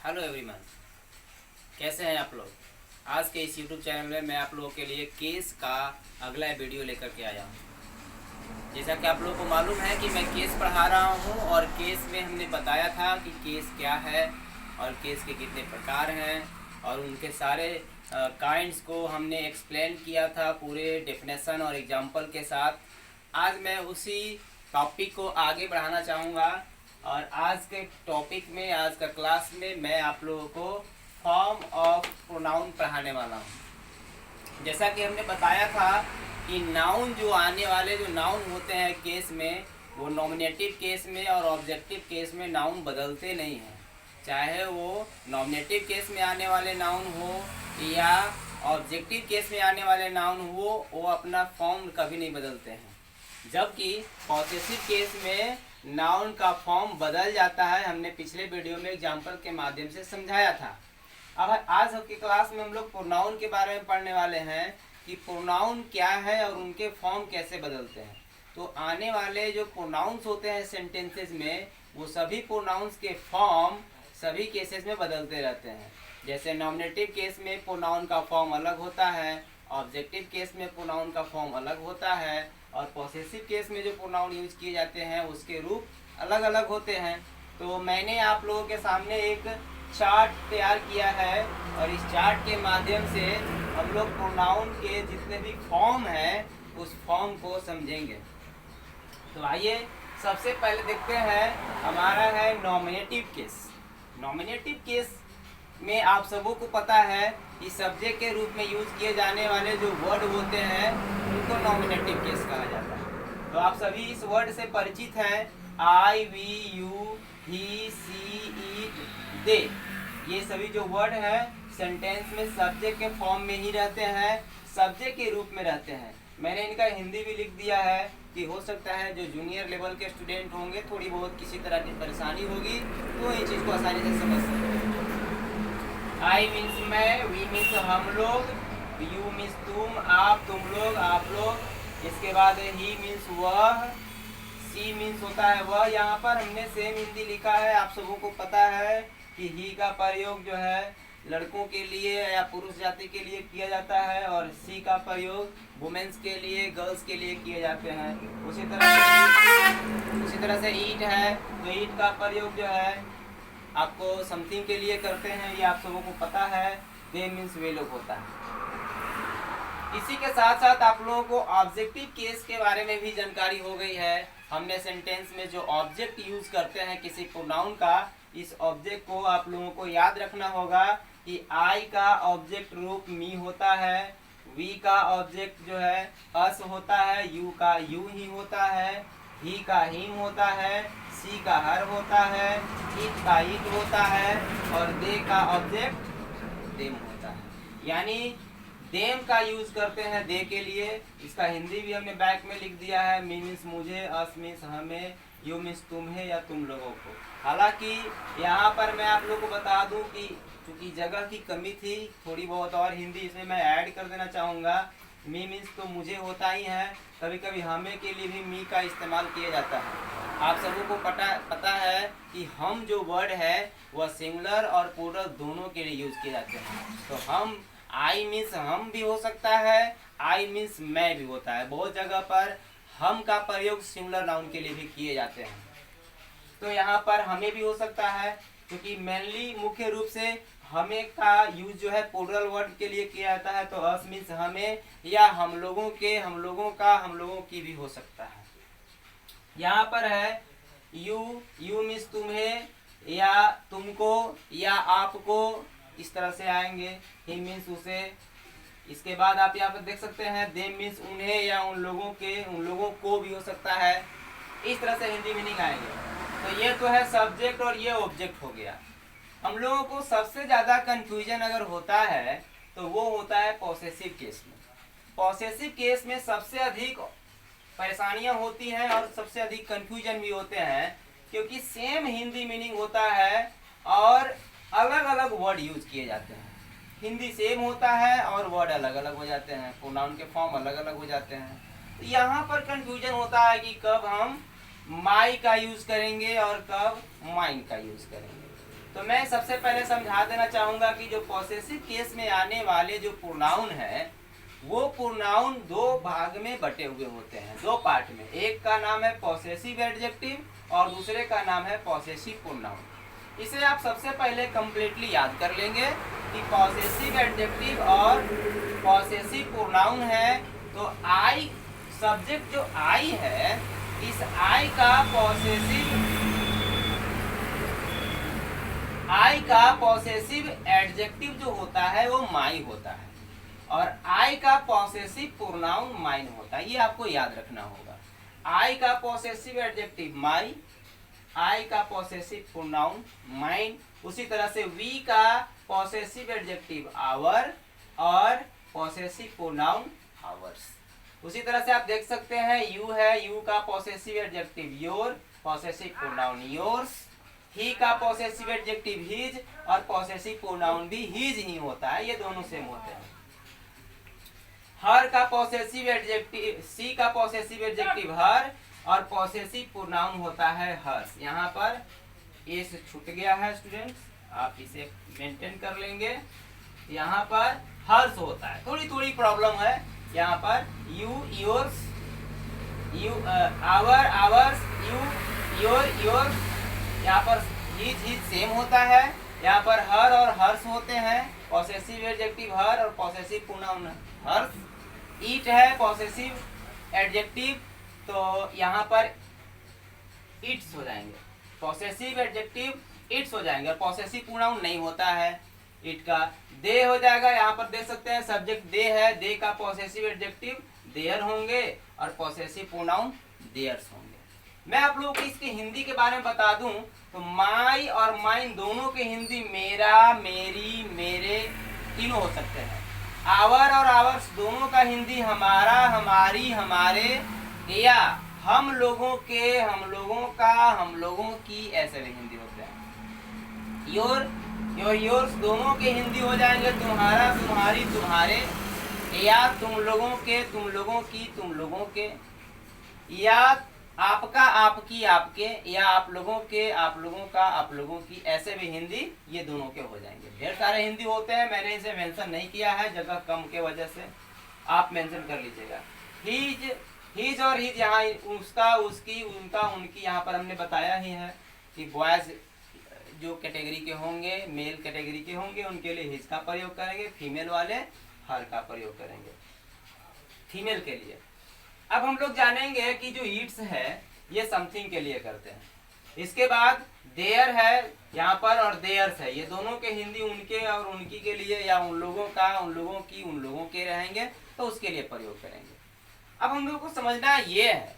Hello everyone, कैसे हैं आप लोग। आज के इस यूट्यूब चैनल में मैं आप लोगों के लिए केस का अगला वीडियो लेकर के आया हूँ। जैसा कि आप लोगों को मालूम है कि मैं केस पढ़ा रहा हूँ और केस में हमने बताया था कि केस क्या है और केस के कितने प्रकार हैं और उनके सारे काइंड्स को हमने एक्सप्लेन किया था पूरे डेफिनेशन और एग्जांपल के साथ। आज मैं उसी टॉपिक को आगे बढ़ाना चाहूँगा और आज के टॉपिक में, आज का क्लास में मैं आप लोगों को फॉर्म ऑफ प्रोनाउन पढ़ाने वाला हूँ। जैसा कि हमने बताया था कि नाउन जो आने वाले जो नाउन होते हैं केस में, वो नॉमिनेटिव केस में और ऑब्जेक्टिव केस में नाउन बदलते नहीं हैं। चाहे वो नॉमिनेटिव केस में आने वाले नाउन हो या ऑब्जेक्टिव केस में आने वाले नाउन हो, वो अपना फॉर्म कभी नहीं बदलते हैं। जबकि पॉसेसिव केस में नाउन का फॉर्म बदल जाता है। हमने पिछले वीडियो में एग्जाम्पल के माध्यम से समझाया था। अब आज की क्लास में हम लोग प्रोनाउन के बारे में पढ़ने वाले हैं कि प्रोनाउन क्या है और उनके फॉर्म कैसे बदलते हैं। तो आने वाले जो प्रोनाउंस होते हैं सेंटेंसेस में, वो सभी प्रोनाउंस के फॉर्म सभी केसेस में बदलते रहते हैं। जैसे नॉमिनेटिव केस में प्रोनाउन का फॉर्म अलग होता है, ऑब्जेक्टिव केस में प्रोनाउन का फॉर्म अलग होता है और पॉसेसिव केस में जो प्रोनाउन यूज किए जाते हैं उसके रूप अलग अलग होते हैं। तो मैंने आप लोगों के सामने एक चार्ट तैयार किया है और इस चार्ट के माध्यम से हम लोग प्रोनाउन के जितने भी फॉर्म हैं उस फॉर्म को समझेंगे। तो आइए सबसे पहले देखते हैं, हमारा है नॉमिनेटिव केस। नॉमिनेटिव केस में आप सबों को पता है कि सब्जेक्ट के रूप में यूज किए जाने वाले जो वर्ड होते हैं उनको नॉमिनेटिव केस कहा जाता है। तो आप सभी इस वर्ड से परिचित हैं। I, we, you, he, she, it, they, ये सभी जो वर्ड हैं सेंटेंस में सब्जेक्ट के फॉर्म में ही रहते हैं, सब्जेक्ट के रूप में रहते हैं। मैंने इनका हिंदी भी लिख दिया है कि हो सकता है जो जूनियर लेवल के स्टूडेंट होंगे थोड़ी बहुत किसी तरह की परेशानी होगी तो इस चीज़ को आसानी से समझ सकते हैं। आई मीन्स मैं, वी मीन्स हम लोग, यू मीन्स तुम, आप, तुम लोग, आप लोग। इसके बाद ही मीन्स वह, सी मीन्स होता है वह। यहाँ पर हमने सेम हिंदी लिखा है। आप सबों को पता है कि ही का प्रयोग जो है लड़कों के लिए या पुरुष जाति के लिए किया जाता है और सी का प्रयोग वुमेन्स के लिए, गर्ल्स के लिए किए जाते हैं। उसी तरह से ईट है, तो ईट का प्रयोग जो है आपको समथिंग के लिए करते हैं, ये आप सबों को पता है। दे मीन्स वे लोग होता है। इसी के साथ साथ आप लोगों को ऑब्जेक्टिव केस के बारे में भी जानकारी हो गई है। हमने सेंटेंस में जो ऑब्जेक्ट यूज करते हैं किसी प्रोनाउन का, इस ऑब्जेक्ट को आप लोगों को याद रखना होगा कि आई का ऑब्जेक्ट रूप मी होता है, वी का ऑब्जेक्ट जो है अस होता है, यू का यू ही होता है, ही का हिम होता है, सी का हर होता है, इट का इट होता है और दे का ऑब्जेक्ट देम होता है। यानी देम का यूज करते हैं दे के लिए। इसका हिंदी भी हमने बैक में लिख दिया है। मी मीन्स मुझे, अस मीन्स हमें, यू मीन्स तुम्हें या तुम लोगों को। हालांकि यहाँ पर मैं आप लोगों को बता दूं कि चूंकि जगह की कमी थी, थोड़ी बहुत और हिंदी इसमें मैं ऐड कर देना चाहूँगा। मी मीन्स तो मुझे होता ही है, कभी कभी हमें के लिए भी मी का इस्तेमाल किया जाता है। आप सबों को पता है कि हम जो वर्ड है वह सिंगुलर और प्लूरल दोनों के लिए यूज किए जाते हैं। तो हम, आई मीन्स हम भी हो सकता है, आई मीन्स मैं भी होता है। बहुत जगह पर हम का प्रयोग सिंगुलर नाउन के लिए भी किए जाते हैं। तो यहाँ पर हमें भी हो सकता है, क्योंकि मेनली मुख्य रूप से हमें का यूज जो है प्लूरल वर्ड के लिए किया जाता है। तो अस मीन्स हमें या हम लोगों के, हम लोगों का, हम लोगों की भी हो सकता है। यहाँ पर है यू, यू मीन्स तुम्हें या तुमको या आपको, इस तरह से आएंगे। ही मीन्स उसे। इसके बाद आप यहाँ पर देख सकते हैं दे मीन्स उन्हें या उन लोगों के, उन लोगों को भी हो सकता है। इस तरह से हिंदी मीनिंग आएंगे। तो ये तो है सब्जेक्ट और ये ऑब्जेक्ट हो गया। हम लोगों को सबसे ज़्यादा कंफ्यूजन अगर होता है तो वो होता है पॉसेसिव केस में। पॉसेसिव केस में सबसे अधिक परेशानियां होती हैं और सबसे अधिक कंफ्यूजन भी होते हैं, क्योंकि सेम हिंदी मीनिंग होता है और अलग अलग वर्ड यूज किए जाते हैं। हिंदी सेम होता है और वर्ड अलग अलग हो जाते हैं, प्रोनाउन के फॉर्म अलग अलग हो जाते हैं। तो यहाँ पर कंफ्यूजन होता है कि कब हम माई का यूज करेंगे और कब माइन का यूज करेंगे। तो मैं सबसे पहले समझा देना चाहूंगा कि जो पॉसेसिव केस में आने वाले जो प्रोनाउन है वो प्रोनाउन दो भाग में बटे हुए होते हैं, दो पार्ट में। एक का नाम है पॉसेसिव एडजेक्टिव और दूसरे का नाम है पॉसेसिव प्रोनाउन। इसे आप सबसे पहले कंप्लीटली याद कर लेंगे कि पॉसेसिव एडजेक्टिव और पॉसेसिव प्रोनाउन है। तो आई, सब्जेक्ट जो आई है, इस आई का पॉसेसिव एडजेक्टिव जो होता है वो माई होता है और आई का पॉसेसिव प्रोनाउन माइन होता है। ये आपको याद रखना होगा। आई का पॉसेसिव एडजेक्टिव माई, आई का पॉसेसिव प्रोनाउन माइन। उसी तरह से वी का पॉसेसिव एडजेक्टिव आवर और पॉसेसिव प्रोनाउन आवर्स। उसी तरह से आप देख सकते हैं यू है, यू का possessive adjective your, possessive pronoun yours. He का पॉसेसिव एडजेक्टिव हिज और पॉसेसिव प्रोनाउन भी हिज ही होता है, ये दोनों सेम होते हैं। हर का पॉसेसिव एडजेक्टिव, सी का पॉसेसिव एडजेक्टिव हर और पॉसेसिव प्रोनाउन होता है हर्स। यहाँ पर ए से छूट गया है स्टूडेंट्स, आप इसे मेंटेन कर लेंगे। यहाँ पर हर्स होता है, थोड़ी थोड़ी प्रॉब्लम है। यहाँ पर you yours, you our ours, you your yours. यहाँ पर हिज हिज सेम होता है। यहाँ पर हर और हर्स होते हैं, पॉसेसिव एडजेक्टिव हर और पॉसेसिव प्रोनाउन हर्स। ईट है पॉसेसिव एडजेक्टिव, तो यहाँ पर इट्स हो जाएंगे, पॉसेसिव एडजेक्टिव इट्स हो जाएंगे और पॉसेसिव प्रोनाउन नहीं होता है। इट का दे हो जाएगा। यहाँ पर देख सकते हैं सब्जेक्ट दे है, दे का पॉसेसिव एडजेक्टिव देयर होंगे और पॉसेसिव प्रोनाउन देयर्स होंगे। मैं आप लोगों को इसके हिंदी के बारे में बता दूं तो माई और माइन दोनों के हिंदी मेरा, मेरी, मेरे तीनों हो सकते हैं। आवर और आवर्स दोनों का हिंदी हमारा, हमारी, हमारे या हम लोगों के, हम लोगों का, हम लोगों की, ऐसे भी हिंदी होते हैं। योर, योर, योर्स दोनों के हिंदी हो जाएंगे तुम्हारा, तुम्हारी, तुम्हारे या तुम लोगों के, तुम लोगों की, तुम लोगों के या आपका, आपकी, आपके या आप लोगों के, आप लोगों का, आप लोगों की, ऐसे भी हिंदी ये दोनों के हो जाएंगे। ढेर सारे हिंदी होते हैं, मैंने इसे मेंशन नहीं किया है जगह कम के वजह से, आप मेंशन कर लीजिएगा। हिज, हिज और हिज यहाँ उसका, उसकी, उनका, उनकी, यहाँ पर हमने बताया ही है कि बॉयज जो कैटेगरी के होंगे, मेल कैटेगरी के होंगे, उनके लिए हिज का प्रयोग करेंगे, फीमेल वाले हर का प्रयोग करेंगे फीमेल के लिए। अब हम लोग जानेंगे कि जो ईट्स है ये समथिंग के लिए करते हैं। इसके बाद देयर है यहाँ पर और देयर्स है, ये दोनों के हिंदी उनके और उनकी के लिए या उन लोगों का, उन लोगों की, उन लोगों के रहेंगे तो उसके लिए प्रयोग करेंगे। अब हम लोग को समझना ये है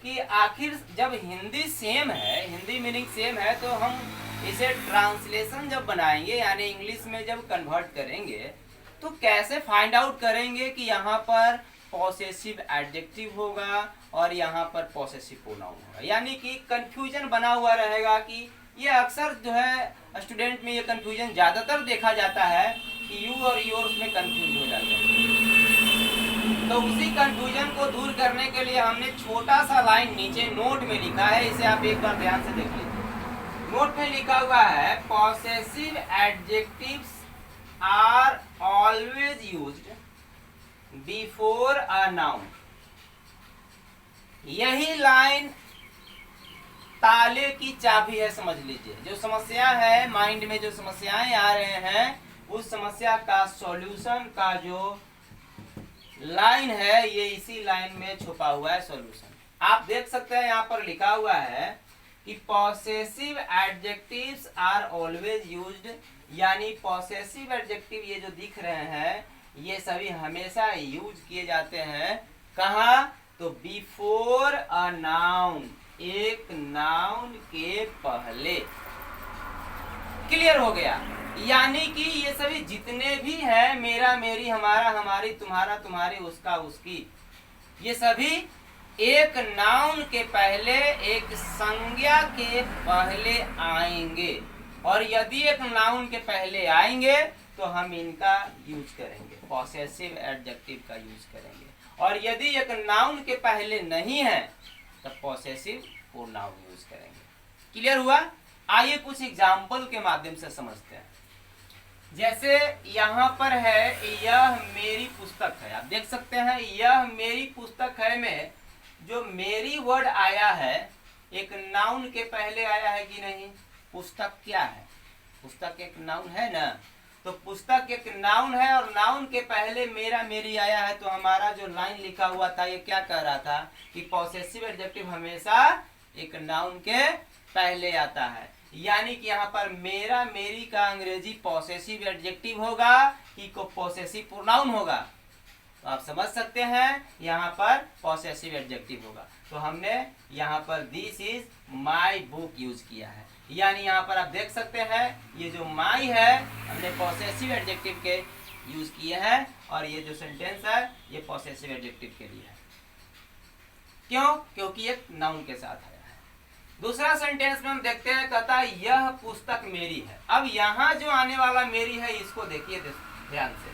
कि आखिर जब हिंदी सेम है, हिंदी मीनिंग सेम है, तो हम इसे ट्रांसलेशन जब बनाएंगे यानी इंग्लिश में जब कन्वर्ट करेंगे तो कैसे फाइंड आउट करेंगे कि यहाँ पर पॉसेसिव एडजेक्टिव होगा और यहाँ पर पॉसेसिव प्रोनाउन होगा। यानी कि कंफ्यूजन बना हुआ रहेगा कि ये अक्सर जो है स्टूडेंट में ये कंफ्यूजन ज़्यादातर देखा जाता है कि यू और योर्स में कंफ्यूज हो जाते हैं। तो उसी कंफ्यूजन को दूर करने के लिए हमने छोटा सा लाइन नीचे नोट में लिखा है, इसे आप एक बार ध्यान से देख लीजिए। नोट में लिखा हुआ है possessive adjectives are always used before a noun. यही लाइन ताले की चाबी है, समझ लीजिए। जो समस्या है माइंड में, जो समस्याएं आ रहे हैं, उस समस्या का सॉल्यूशन का जो लाइन है ये इसी लाइन में छुपा हुआ है सॉल्यूशन। आप देख सकते हैं यहाँ पर लिखा हुआ है कि possessive adjectives are always used, यानी पॉसेसिव एडजेक्टिव ये जो दिख रहे हैं ये सभी हमेशा यूज किए जाते हैं। कहाँ? तो बिफोर अ नाउन, एक नाउन के पहले। क्लियर हो गया? यानी कि ये सभी जितने भी हैं, मेरा, मेरी, हमारा, हमारी, तुम्हारा, तुम्हारी, उसका, उसकी, ये सभी एक नाउन के पहले, एक संज्ञा के पहले आएंगे। और यदि एक नाउन के पहले आएंगे तो हम इनका यूज करेंगे, पॉसेसिव एडजेक्टिव का यूज करेंगे। और यदि एक नाउन के पहले नहीं है तो पॉसेसिव प्रोनाउन यूज करेंगे। क्लियर हुआ? आइए कुछ एग्जाम्पल के माध्यम से समझते हैं। जैसे यहाँ पर है, यह मेरी पुस्तक है, आप देख सकते हैं यह मेरी पुस्तक है में जो मेरी वर्ड आया है एक नाउन के पहले आया है कि नहीं। पुस्तक क्या है, पुस्तक एक नाउन है ना, तो पुस्तक एक नाउन है और नाउन के पहले मेरा मेरी आया है। तो हमारा जो लाइन लिखा हुआ था ये क्या कह रहा था कि पॉसेसिव एडजेक्टिव हमेशा एक नाउन के पहले आता है, यानी कि यहाँ पर मेरा मेरी का अंग्रेजी पॉसेसिव एडजेक्टिव होगा कि को पॉसेसिव प्रोनाउन होगा। तो आप समझ सकते हैं यहाँ पर पॉसेसिव एडजेक्टिव होगा। तो हमने यहाँ पर this is my book use किया है, यानी यहाँ पर आप देख सकते हैं ये जो माई है हमने पॉसेसिव एडजेक्टिव के यूज किए हैं और ये जो सेंटेंस है ये पॉसेसिव एडजेक्टिव के लिए है। क्यों? क्योंकि एक नाउन के साथ आया है। दूसरा सेंटेंस में हम देखते हैं, कहता है यह पुस्तक मेरी है। अब यहाँ जो आने वाला मेरी है इसको देखिए ध्यान से,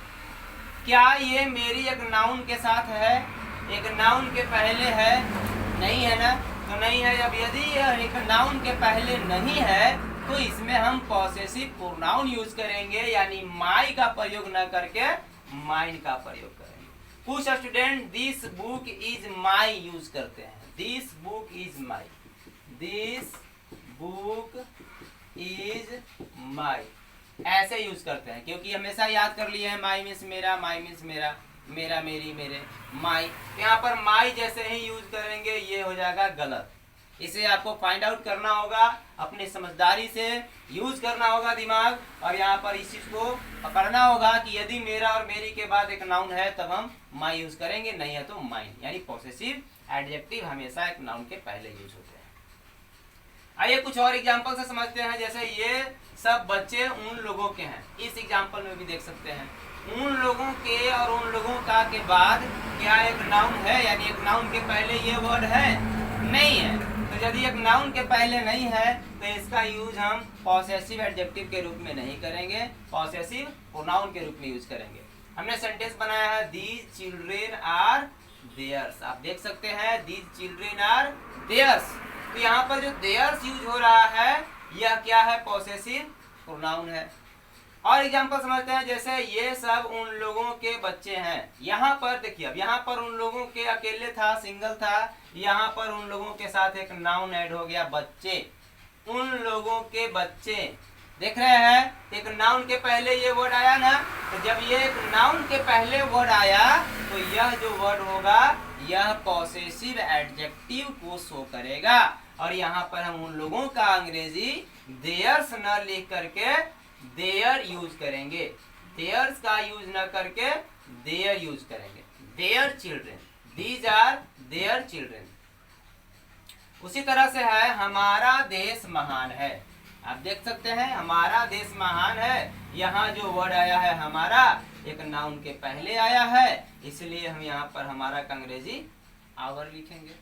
क्या ये मेरी एक नाउन के साथ है, एक नाउन के पहले है? नहीं है ना, तो नहीं है। अब यदि यह एक नाउन के पहले नहीं है तो इसमें हम पॉसेसिव प्रोनाउन यूज करेंगे, यानी माई का प्रयोग न करके माइन का प्रयोग करेंगे। कुछ student this book is my use करते हैं, this book is my, this book is my ऐसे यूज करते हैं, क्योंकि हमेशा याद कर लिए हैं माई मीन्स मेरा, माई मीन्स मेरा, मेरा मेरी मेरे, माई। यहाँ पर माई जैसे ही यूज करेंगे ये हो जाएगा गलत। इसे आपको फाइंड आउट करना होगा, अपनी समझदारी से यूज करना होगा दिमाग, और यहाँ पर इस चीज को पकड़ना होगा कि यदि मेरा और मेरी के बाद एक नाउन है तब हम माई यूज करेंगे, नहीं है तो माइन, यानी पॉसेसिव एडजेक्टिव हमेशा एक नाउन के पहले यूज होते हैं। आइए कुछ और एग्जाम्पल से समझते हैं। जैसे ये सब बच्चे उन लोगों के हैं, इस एग्जाम्पल में भी देख सकते हैं उन लोगों के और उन लोगों का के बाद क्या एक नाउन है, यानी एक नाउन के पहले ये वर्ड है? नहीं है। तो यदि एक नाउन के पहले नहीं है तो इसका यूज हम पॉसेसिव एडजेक्टिव के रूप में नहीं करेंगे, पॉसेसिव प्रोनाउन के रूप में यूज करेंगे। हमने सेंटेंस बनाया है दीज चिल्ड्रेन आर देयर्स, आप देख सकते हैं दीज चिल्ड्रेन आर देयर्स। तो यहाँ पर जो देयर्स यूज हो रहा है यह क्या है? पॉसेसिव प्रोनाउन है। और एग्जांपल समझते हैं, जैसे ये सब उन लोगों के बच्चे हैं। यहाँ पर देखिए, अब यहाँ पर उन लोगों के अकेले था, सिंगल था, यहाँ पर उन लोगों के साथ एक नाउन ऐड हो गया बच्चे, उन लोगों के बच्चे। देख रहे हैं एक नाउन के पहले ये वर्ड आया ना, तो जब ये एक नाउन के पहले वर्ड आया तो यह जो वर्ड होगा यह पॉसेसिव एडजेक्टिव को शो करेगा। और यहाँ पर हम उन लोगों का अंग्रेजी देयर्स न लिख करके देयर यूज करेंगे, देयर्स का यूज न करके देयर यूज करेंगे। Their children, these are their children. उसी तरह से है हमारा देश महान है, आप देख सकते हैं हमारा देश महान है। यहाँ जो वर्ड आया है हमारा एक नाउन के पहले आया है, इसलिए हम यहाँ पर हमारा का अंग्रेजी आवर लिखेंगे।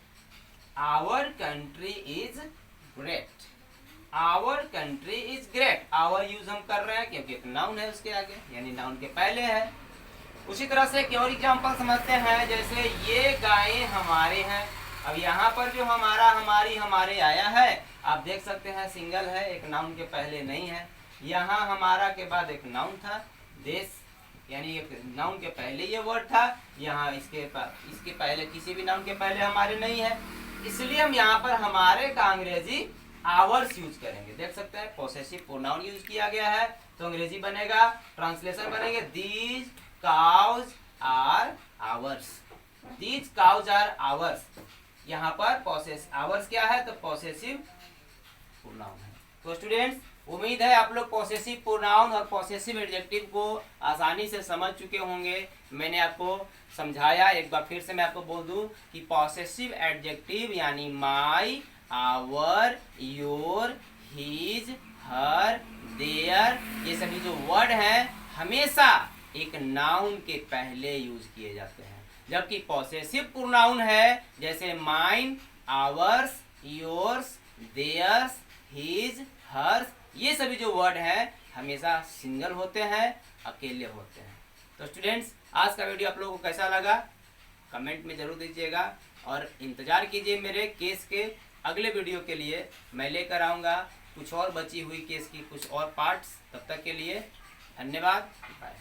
Our country is great, our country is great. Our use हम कर रहे हैं क्योंकि एक नाउन है उसके आगे, यानी नाउन के पहले है। उसी तरह से एक और एग्जांपल समझते हैं, जैसे ये गायें हमारे हैं। अब यहाँ पर जो हमारा, हमारी, हमारे आया है, आप देख सकते हैं सिंगल है, एक नाउन के पहले नहीं है। यहाँ हमारा के बाद एक नाउन था देश, यानी एक नाउन के पहले ये वर्ड था। यहाँ इसके पहले किसी भी नाउन के पहले हमारे नहीं है, इसलिए हम यहाँ पर हमारे का अंग्रेजी आवर्स यूज करेंगे। देख सकते हैं पॉसेसिव प्रोनाउन यूज किया गया है, तो अंग्रेजी बनेगा, ट्रांसलेशन बनेंगे these cows are ours, these cows are ours. यहाँ पर पॉसेस आवर्स क्या है? तो पॉसेसिव प्रोनाउन है। तो स्टूडेंट्स उम्मीद है आप लोग पॉसेसिव प्रोनाउन और पॉसेसिव एडजेक्टिव को आसानी से समझ चुके होंगे। मैंने आपको समझाया, एक बार फिर से मैं आपको बोल दूं कि पॉसेसिव एडजेक्टिव यानी my, our, your, his, her, their, ये सभी जो वर्ड हैं हमेशा एक नाउन के पहले यूज किए जाते हैं। जबकि पॉसेसिव प्रोनाउन है जैसे mine, ours, yours, theirs, his, hers, ये सभी जो वर्ड हैं हमेशा सिंगल होते हैं, अकेले होते हैं। तो स्टूडेंट्स आज का वीडियो आप लोगों को कैसा लगा कमेंट में जरूर दीजिएगा, और इंतजार कीजिए मेरे केस के अगले वीडियो के लिए। मैं लेकर आऊँगा कुछ और बची हुई केस की कुछ और पार्ट्स। तब तक के लिए धन्यवाद, बाय।